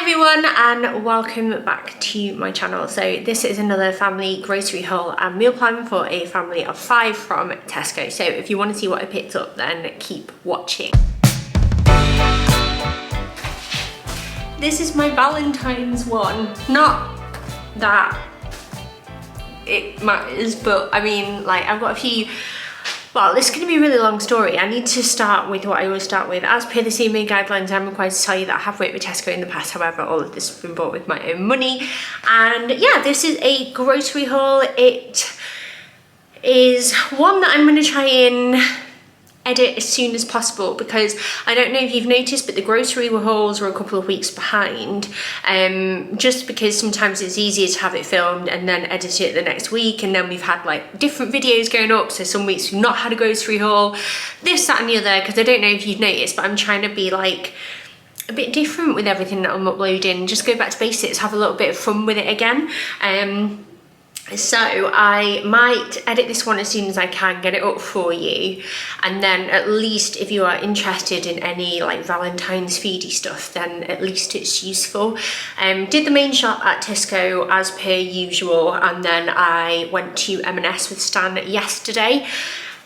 everyone and welcome back to my channel. So this is another family grocery haul and meal plan for a family of 5 from Tesco. So if you want to see what I picked up, then keep watching. This is my Valentine's one. Not that it matters, but I mean, like, I've got a few. Well, this is going to be a really long story. I need to start with what I always start with. As per the CMA guidelines, I'm required to tell you that I have worked with Tesco in the past. However, all of this has been bought with my own money. And yeah, this is a grocery haul. It is one that I'm going to try and edit as soon as possible, because I don't know if you've noticed, but the grocery hauls are a couple of weeks behind, just because sometimes it's easier to have it filmed and then edit it the next week, and then we've had like different videos going up, so some weeks we've not had a grocery haul, this, that and the other, because I don't know if you've noticed, but I'm trying to be like a bit different with everything that I'm uploading, just go back to basics, have a little bit of fun with it again. So I might edit this one as soon as I can, get it up for you, and then at least if you are interested in any like Valentine's foodie stuff, then at least it's useful. Did the main shop at Tesco as per usual, and then I went to M&S with Stan yesterday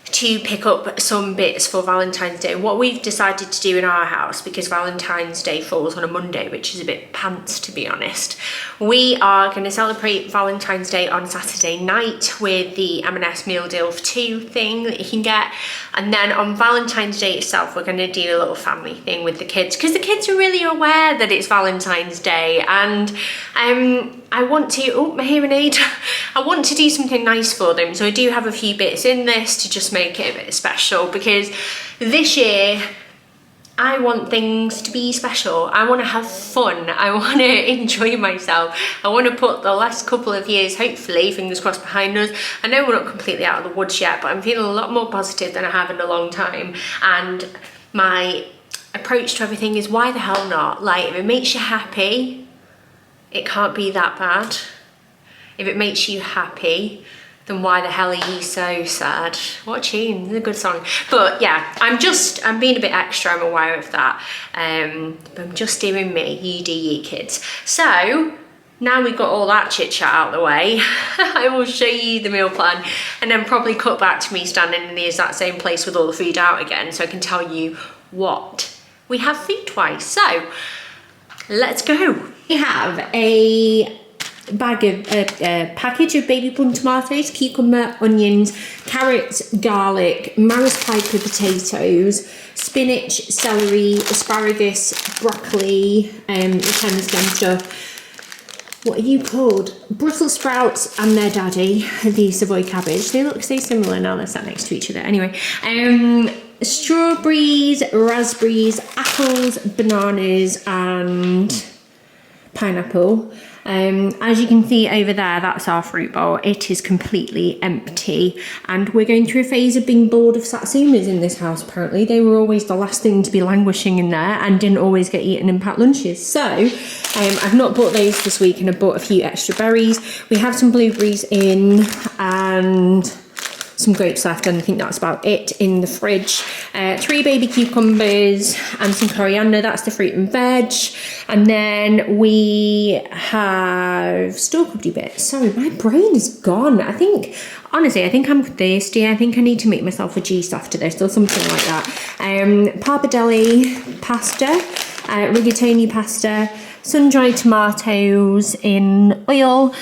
to pick up some bits for Valentine's Day. What we've decided to do in our house, because Valentine's Day falls on a Monday, which is a bit pants to be honest, we are going to celebrate Valentine's Day on Saturday night with the M&S Meal Deal for 2 thing that you can get, and then on Valentine's Day itself we're going to do a little family thing with the kids, because the kids are really aware that it's Valentine's Day, and I want to, oh, my hearing aid, I want to do something nice for them, so I do have a few bits in this to just make it a bit special, because this year I want things to be special. I want to have fun. I want to enjoy myself. I want to put the last couple of years, hopefully, fingers crossed, behind us. I know we're not completely out of the woods yet, but I'm feeling a lot more positive than I have in a long time. And my approach to everything is, why the hell not? Like, if it makes you happy, it can't be that bad. If it makes you happy, then why the hell are you so sad? What a tune, it's a good song. But yeah, I'm being a bit extra, I'm aware of that. But I'm just doing me, you do you kids. So, now we've got all that chit chat out of the way, I will show you the meal plan and then probably cut back to me standing in the exact same place with all the food out again, so I can tell you what we have food-wise. So, let's go. We have a package of baby plum tomatoes, cucumber, onions, carrots, garlic, Maris Piper potatoes, spinach, celery, asparagus, broccoli, the stem stuff. What are you called? Brussels sprouts and their daddy, the Savoy cabbage. They look so similar now they're sat next to each other. Anyway, strawberries, raspberries, apples, bananas and pineapple. As you can see over there, that's our fruit bowl. It is completely empty, and we're going through a phase of being bored of satsumas in this house. Apparently they were always the last thing to be languishing in there and didn't always get eaten in packed lunches. So I've not bought those this week, and I've bought a few extra berries. We have some blueberries in and some grapes left, and I think that's about it in the fridge. 3 baby cucumbers and some coriander, that's the fruit and veg. And then we have store cupboardy bits. Sorry, my brain is gone. Honestly, I think I'm thirsty. I think I need to make myself a juice after this or something like that. Pappardelle pasta, rigatoni pasta, sun-dried tomatoes in oil,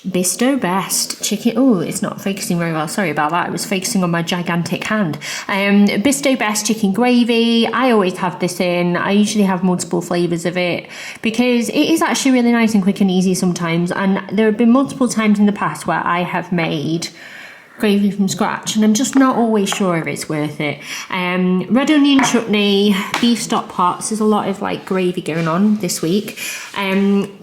Bisto Best chicken. Oh, it's not focusing very well. Sorry about that. I was focusing on my gigantic hand. Bisto Best chicken gravy. I always have this in. I usually have multiple flavours of it because it is actually really nice and quick and easy sometimes. And there have been multiple times in the past where I have made gravy from scratch and I'm just not always sure if it's worth it. Red onion chutney, beef stock pots. There's a lot of like gravy going on this week.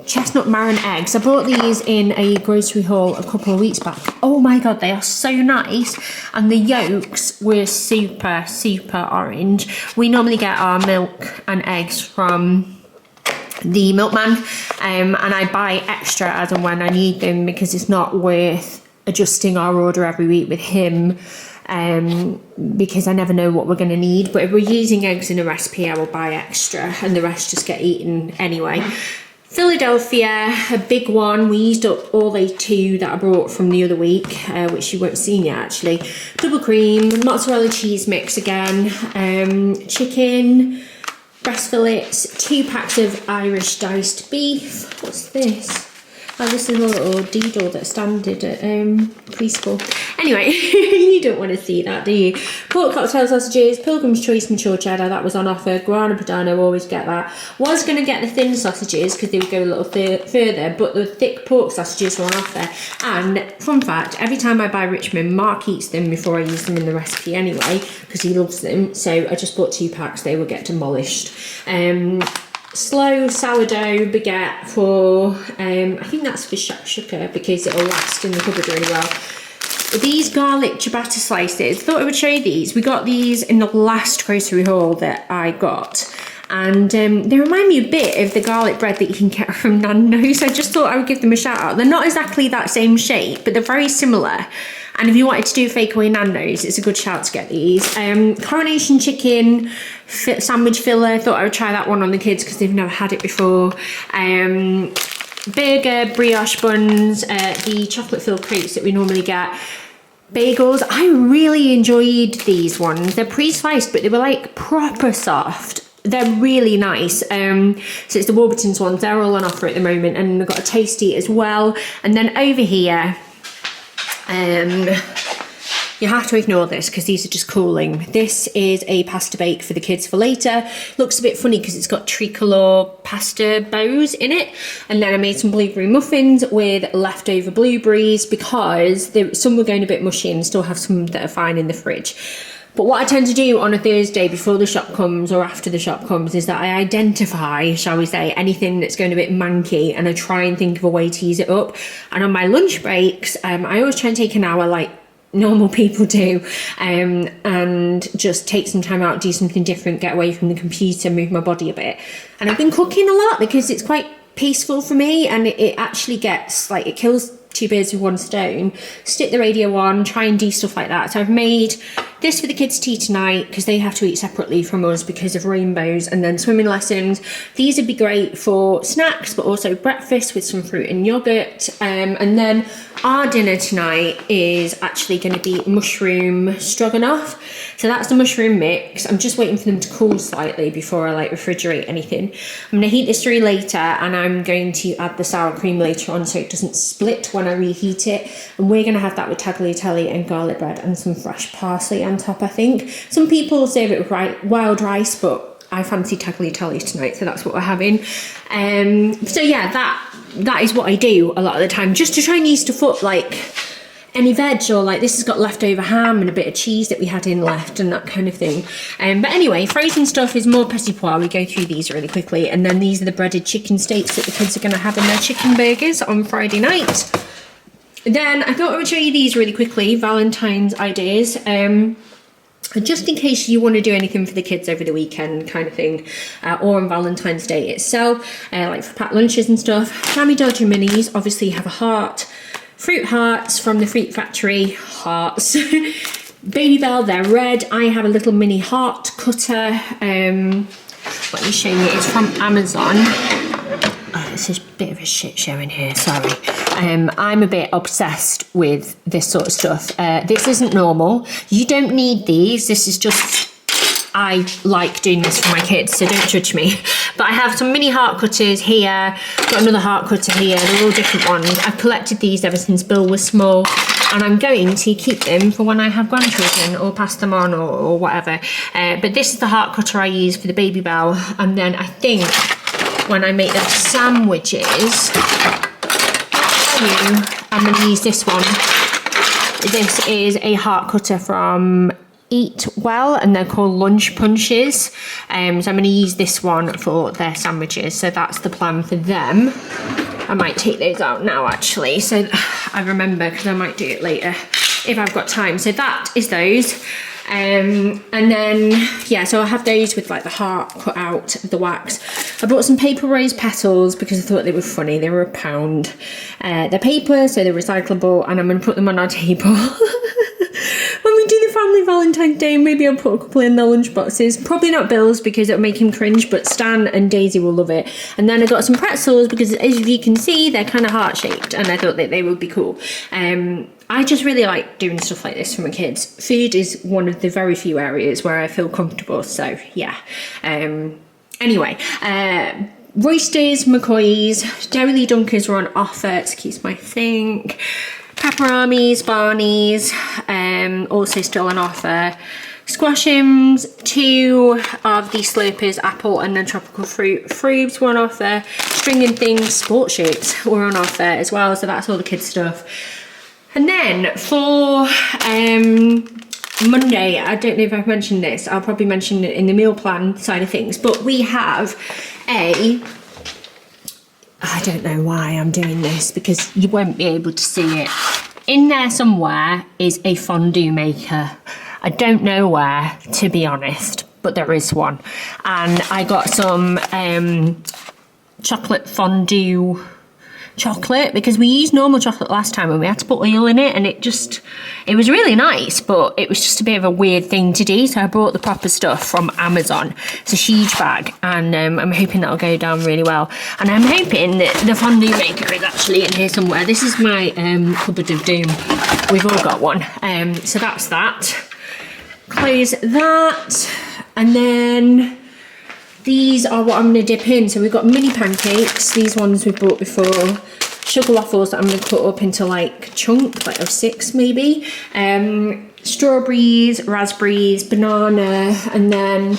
Chestnut marron eggs. I bought these in a grocery haul a couple of weeks back. Oh my god, they are so nice, and the yolks were super orange. We normally get our milk and eggs from the milkman, and I buy extra as and when I need them, because it's not worth adjusting our order every week with him, because I never know what we're going to need. But if we're using eggs in a recipe, I will buy extra and the rest just get eaten anyway. Philadelphia, a big one. We used up all the 2 that I brought from the other week, which you won't have seen yet actually. Double cream, mozzarella cheese mix again, chicken, breast fillets, 2 packs of Irish diced beef. What's this? Oh, this is a little doodle that's standard at preschool. Anyway, you don't want to see that, do you? Pork cocktail sausages, Pilgrim's Choice mature cheddar, that was on offer. Grana Padano, always get that. Was going to get the thin sausages because they would go a little further, but the thick pork sausages were on offer. And fun fact, every time I buy Richmond, Mark eats them before I use them in the recipe anyway, because he loves them. So I just bought 2 packs, they will get demolished. Slow sourdough baguette for, I think that's for Shakshukka because it'll last in the cupboard really well. These garlic ciabatta slices, thought I would show you these. We got these in the last grocery haul that I got. And they remind me a bit of the garlic bread that you can get from Nando's. I just thought I would give them a shout out. They're not exactly that same shape, but they're very similar. And if you wanted to do fake away Nando's, it's a good shout to get these. Coronation chicken sandwich filler. Thought I would try that one on the kids because they've never had it before. Burger, brioche buns, the chocolate filled crepes that we normally get. Bagels. I really enjoyed these ones. They're pre-sliced, but they were like proper soft. They're really nice. So it's the Warburton's ones. They're all on offer at the moment, and we've got a Tasty as well. And then over here, you have to ignore this because these are just cooling. This is a pasta bake for the kids for later. Looks a bit funny because it's got tricolour pasta bows in it. And then I made some blueberry muffins with leftover blueberries because some were going a bit mushy and still have some that are fine in the fridge. But what I tend to do on a Thursday before the shop comes or after the shop comes is that I identify, shall we say, anything that's going a bit manky, and I try and think of a way to use it up. And on my lunch breaks, I always try and take an hour like normal people do, and just take some time out, do something different, get away from the computer, move my body a bit. And I've been cooking a lot because it's quite peaceful for me, and it actually gets like, it kills 2 birds with 1 stone. Stick the radio on, try and do stuff like that. So I've made this for the kids' tea tonight because they have to eat separately from us because of rainbows, and then swimming lessons. These would be great for snacks but also breakfast with some fruit and yogurt. And then our dinner tonight is actually going to be mushroom stroganoff. So that's the mushroom mix. I'm just waiting for them to cool slightly before I like refrigerate anything. I'm going to heat this through later, and I'm going to add the sour cream later on so it doesn't split when I reheat it. And we're going to have that with tagliatelle and garlic bread and some fresh parsley on top, I think. Some people serve it with wild rice, but I fancy tagliatelle tonight, so that's what we're having. So yeah, that is what I do a lot of the time, just to try and use stuff up, like any veg, or like this has got leftover ham and a bit of cheese that we had in left and that kind of thing. But anyway, frozen stuff is more petit pois. We go through these really quickly. And then these are the breaded chicken steaks that the kids are going to have in their chicken burgers on Friday night. Then I thought I would show you these really quickly, Valentines Ideas. Just in case you want to do anything for the kids over the weekend kind of thing, or on Valentine's Day itself, like for packed lunches and stuff. Sammy Dodger minis obviously have a heart. Fruit hearts from the Fruit Factory, hearts. Baby Bell, they're red. I have a little mini heart cutter. Let me show you, it's from Amazon. Oh, this is a bit of a shit show in here, sorry. I'm a bit obsessed with this sort of stuff. This isn't normal. You don't need these. This is just, I like doing this for my kids, so don't judge me. But I have some mini heart cutters here. Got another heart cutter here. They're all different ones. I've collected these ever since Bill was small, and I'm going to keep them for when I have grandchildren or pass them on or whatever. But this is the heart cutter I use for the Baby Bell. And then I think when I make the sandwiches, I'm going to use this one. This is a heart cutter from Eat Well, and they're called lunch punches. So I'm going to use this one for their sandwiches. So that's the plan for them. I might take those out now actually, so I remember, because I might do it later if I've got time. So that is those. And then yeah, so I have those with like the heart cut out, the wax. I bought some paper rose petals because I thought they were funny. They were £1. They're paper, so they're recyclable, and I'm going to put them on our table when we do the family Valentine's Day. Maybe I'll put a couple in their lunch boxes. Probably not Bill's because it'll make him cringe, but Stan and Daisy will love it. And then I got some pretzels because, as you can see, they're kind of heart-shaped, and I thought that they would be cool. I just really like doing stuff like this for my kids. Food is one of the very few areas where I feel comfortable, so yeah. Anyway, Roysters, McCoy's, Dairy Dunkers were on offer, excuse my think. Peperamis, Barney's, also still on offer. Squashums, 2 of the Slurpers, apple and then tropical fruit. Frubes were on offer. String and Things, sports shirts were on offer as well, so that's all the kids' stuff. And then for Monday, I don't know if I've mentioned this, I'll probably mention it in the meal plan side of things, but we have I don't know why I'm doing this because you won't be able to see it. In there somewhere is a fondue maker. I don't know where, to be honest, but there is one. And I got some chocolate fondue chocolate because we used normal chocolate last time and we had to put oil in it, and it was really nice, but it was just a bit of a weird thing to do, so I brought the proper stuff from Amazon. It's a huge bag, and I'm hoping that'll go down really well, and I'm hoping that the fondue maker is actually in here somewhere. This is my cupboard of doom. We've all got one, so that's that. Close that, and then these are what I'm going to dip in. So we've got mini pancakes, these ones we bought before, sugar waffles that I'm going to cut up into like chunks, like of 6 maybe, strawberries, raspberries, banana, and then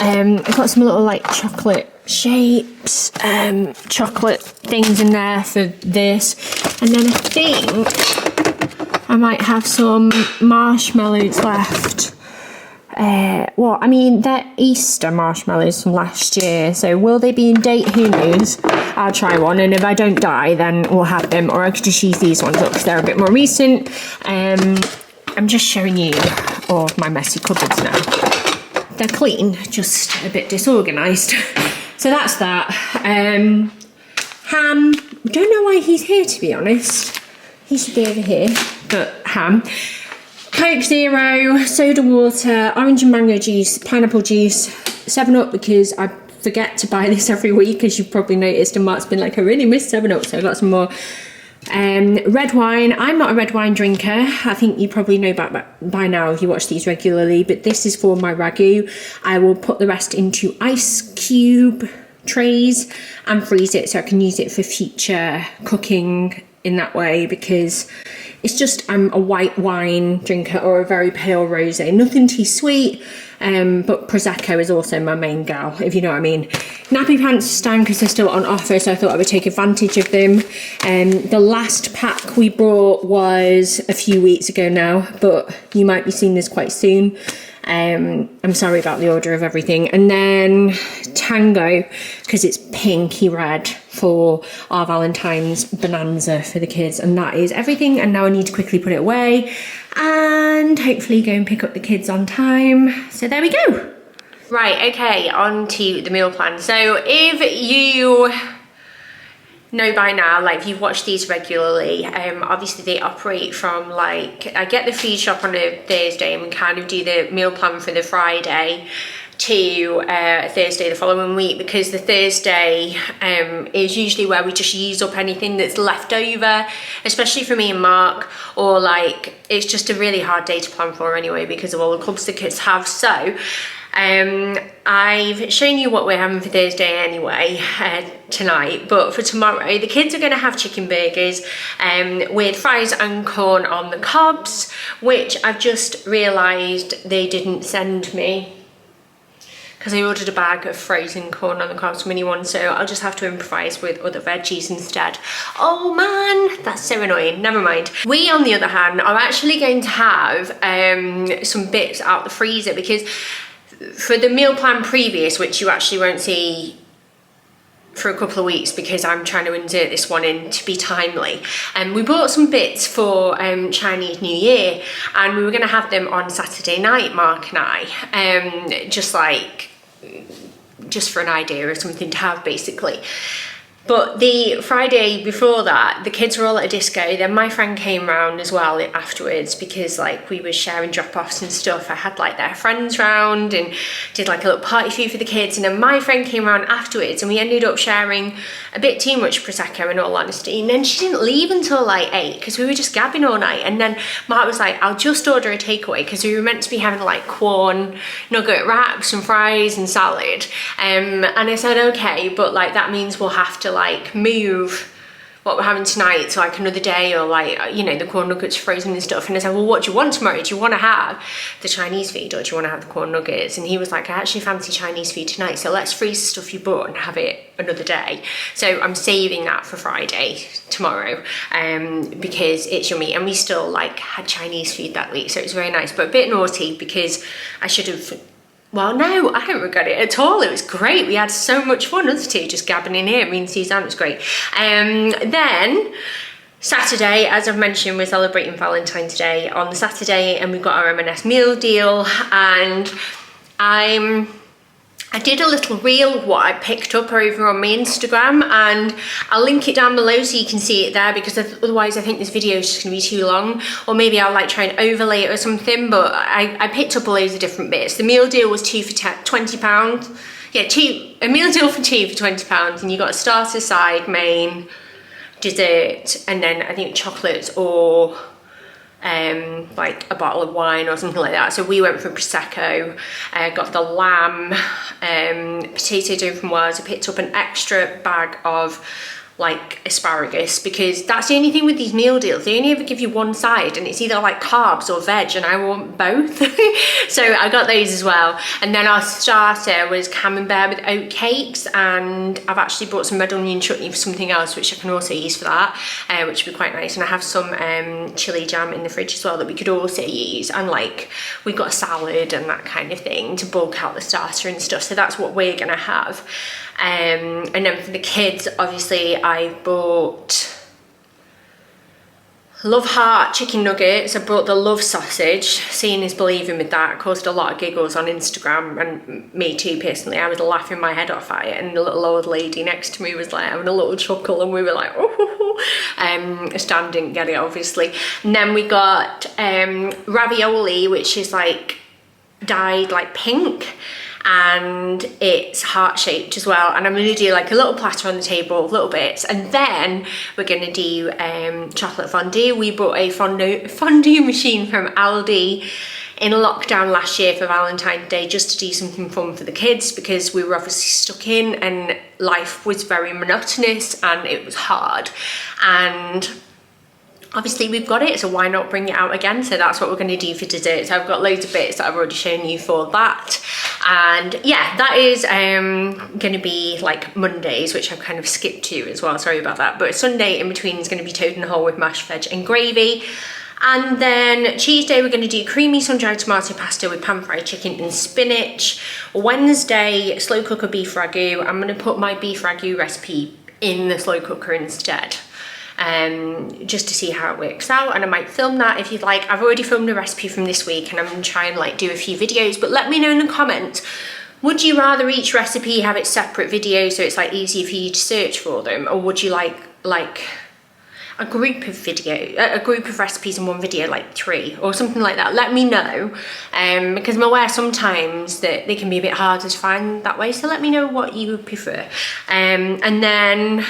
I've got some little like chocolate shapes, chocolate things in there for this, and then I think I might have some marshmallows left. Well, I mean, they're Easter marshmallows from last year, so will they be in date? Who knows? I'll try one, and if I don't die, then we'll have them, or I could just use these ones up because they're a bit more recent. I'm just showing you all of my messy cupboards now. They're clean, just a bit disorganised. So that's that. Ham, don't know why he's here, to be honest. He should be over here, but ham. Coke Zero, soda water, orange and mango juice, pineapple juice, 7-Up because I forget to buy this every week, as you've probably noticed, and Mark's been like, I really miss 7-Up, so I got some more. Red wine, I'm not a red wine drinker. I think you probably know by now if you watch these regularly, but this is for my ragu. I will put the rest into ice cube trays and freeze it so I can use it for future cooking in that way, because it's just I'm a white wine drinker or a very pale rosé, nothing too sweet, but Prosecco is also my main gal, if you know what I mean. Nappy pants stand because they're still on offer, so I thought I would take advantage of them. The last pack we bought was a few weeks ago now, but you might be seeing this quite soon. I'm sorry about the order of everything. And then Tango, because it's pinky red for our Valentine's bonanza for the kids, and that is everything. And now I need to quickly put it away and hopefully go and pick up the kids on time. So there we go. Right, okay, on to the meal plan. So if you know by now, like if you've watched these regularly, obviously they operate from like, I get the food shop on a Thursday and kind of do the meal plan for the Friday to Thursday the following week, because the Thursday is usually where we just use up anything that's left over, especially for me and Mark, or like it's just a really hard day to plan for anyway because of all the clubs the kids have. So I've shown you what we're having for Thursday anyway tonight, but for tomorrow the kids are going to have chicken burgers with fries and corn on the cobs, which I've just realised they didn't send me because I ordered a bag of frozen corn on the cobs, mini one, so I'll just have to improvise with other veggies instead. Oh man, that's so annoying, never mind. We, on the other hand, are actually going to have some bits out the freezer, because for the meal plan previous, which you actually won't see for a couple of weeks because I'm trying to insert this one in to be timely, and we bought some bits for Chinese New Year, and we were going to have them on Saturday night, Mark and I, just for an idea of something to have basically. But the Friday before that, the kids were all at a disco. Then my friend came round as well afterwards, because like we were sharing drop-offs and stuff. I had like their friends round and did like a little party food for the kids. And then my friend came round afterwards and we ended up sharing a bit too much Prosecco, in all honesty. And then she didn't leave until like 8 because we were just gabbing all night. And then Mark was like, I'll just order a takeaway, because we were meant to be having like corn nugget wraps and fries and salad. And I said, okay, but like that means we'll have to like move what we're having tonight to like another day, or like, you know, the corn nuggets frozen and stuff. And I said, well, what do you want tomorrow? Do you want to have the Chinese food, or do you want to have the corn nuggets? And he was like, I actually fancy Chinese food tonight, so let's freeze the stuff you bought and have it another day. So I'm saving that for Friday, tomorrow, because it's yummy. And we still like had Chinese food that week, so it was very nice, but a bit naughty because I should have, well, no, I don't regret it at all. It was great. We had so much fun, us two, just gabbing in here. Me and Suzanne, was great. Then Saturday, as I've mentioned, we're celebrating Valentine's Day on Saturday, and we've got our M&S Meal Deal. And I did a little reel of what I picked up over on my Instagram, and I'll link it down below so you can see it there, because otherwise I think this video is just gonna be too long, or maybe I'll like try and overlay it or something. But I picked up loads of different bits. The meal deal was £20. Yeah, a meal deal for two for £20, and you got a starter, side, main, dessert, and then I think chocolates or like a bottle of wine or something like that. So we went for Prosecco, got the lamb, potato dough from Wales. I picked up an extra bag of like asparagus, because that's the only thing with these meal deals, they only ever give you one side, and it's either like carbs or veg, and I want both. So I got those as well. And then our starter was camembert with oat cakes, and I've actually bought some red onion chutney for something else, which I can also use for that, which would be quite nice. And I have some chili jam in the fridge as well that we could also use, and like we've got a salad and that kind of thing to bulk out the starter and stuff. So that's what we're gonna have. And then for the kids, obviously I bought Love Heart chicken nuggets. I brought the Love sausage. Seeing is believing with that. It caused a lot of giggles on Instagram, and me too personally. I was laughing my head off at it, and the little old lady next to me was like having a little chuckle, and we were like, oh. Stan didn't get it, obviously. And then we got ravioli, which is like dyed like pink, and it's heart-shaped as well. And I'm going to do like a little platter on the table, little bits, and then we're going to do chocolate fondue. We bought a fondue machine from Aldi in lockdown last year for Valentine's Day, just to do something fun for the kids, because we were obviously stuck in and life was very monotonous and it was hard. And obviously we've got it, so why not bring it out again? So that's what we're going to do for dessert. So I've got loads of bits that I've already shown you for that. And yeah, that is going to be like Mondays, which I've kind of skipped to as well, sorry about that. But Sunday in between is going to be toad and whole with mashed veg and gravy. And then Tuesday we're going to do creamy sun-dried tomato pasta with pan-fried chicken and spinach. Wednesday, slow cooker beef ragu. I'm going to put my beef ragu recipe in the slow cooker instead, just to see how it works out. And I might film that if you'd like. I've already filmed a recipe from this week, and I'm going to try and like do a few videos, but let me know in the comments, would you rather each recipe have its separate videos so it's like easier for you to search for them, or would you like a group of recipes in one video, like 3 or something like that? Let me know, because I'm aware sometimes that they can be a bit harder to find that way, so let me know what you would prefer. And then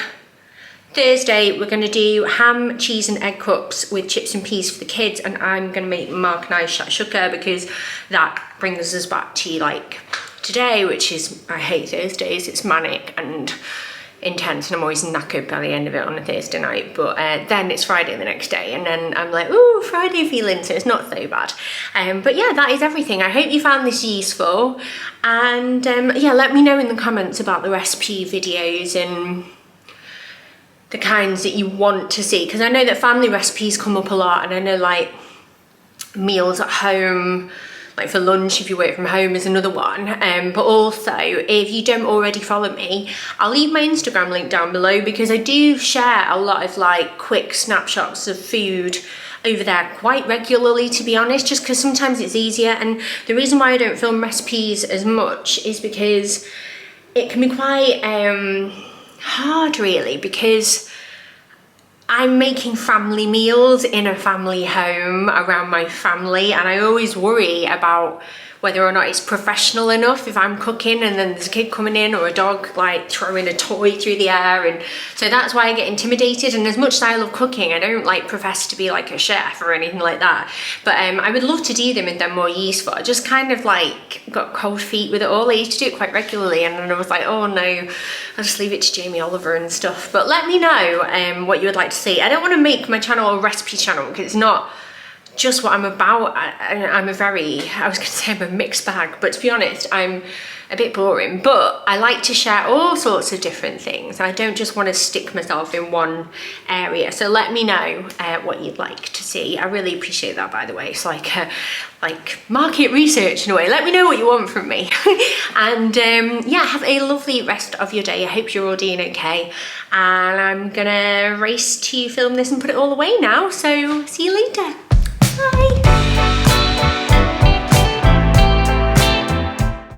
Thursday we're going to do ham, cheese and egg cups with chips and peas for the kids, and I'm going to make Mark and I Shakshukka, because that brings us back to like today, which is, I hate Thursdays, it's manic and intense, and I'm always knackered by the end of it on a Thursday night. But then it's Friday the next day, and then I'm like, ooh, Friday feeling, so it's not so bad. But yeah, that is everything. I hope you found this useful, and yeah, let me know in the comments about the recipe videos and the kinds that you want to see, because I know that family recipes come up a lot, and I know like meals at home, like for lunch if you work from home, is another one. But also, if you don't already follow me, I'll leave my Instagram link down below, because I do share a lot of like quick snapshots of food over there quite regularly, to be honest, just because sometimes it's easier. And the reason why I don't film recipes as much is because it can be quite hard really, because I'm making family meals in a family home around my family, and I always worry about whether or not it's professional enough if I'm cooking and then there's a kid coming in or a dog like throwing a toy through the air, and so that's why I get intimidated. And as much as I love cooking, I don't like profess to be like a chef or anything like that, but I would love to do them and they're more useful. I just kind of like got cold feet with it all. I used to do it quite regularly, and then I was like, oh no, I'll just leave it to Jamie Oliver and stuff. But let me know what you would like to see. I don't want to make my channel a recipe channel because it's not just what I'm about. I'm a very, I was gonna say I'm a mixed bag, but to be honest, I'm a bit boring, but I like to share all sorts of different things. I don't just want to stick myself in one area. So let me know what you'd like to see. I really appreciate that, by the way. It's like market research in a way. Let me know what you want from me. And yeah, have a lovely rest of your day. I hope you're all doing okay. And I'm gonna race to film this and put it all away now. So see you later. Bye.